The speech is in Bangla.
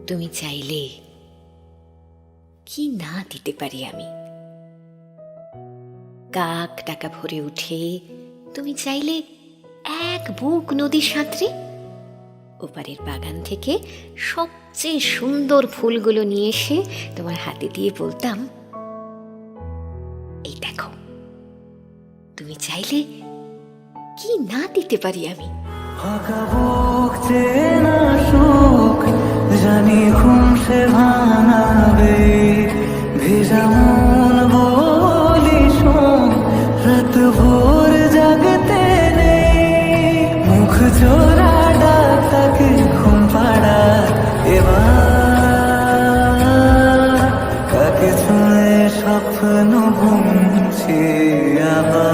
তুমি চাইলে কি না দিতে পারি আমি। কাক টাকা ভরে উঠে তুমি চাইলে এক বুক নদী সাঁতরে ওপারের বাগান থেকে সবচেয়ে সুন্দর ফুলগুলো নিয়ে এসে তোমার হাতে দিয়ে বলতাম, এই দেখো। তুমি চাইলে কি না দিতে পারি আমি। ফাঁকা বুক চেনা সুখ জানি ঘুম সে ভাঙাবে, ভেজা মন বলি শোন রাত ভোর জাগতে নেই, মুখ জোড়া ডাক তাকে ঘুম পাড়া এবার, কাকে ছুঁয়ে স্বপ্ন বুনছি আবার।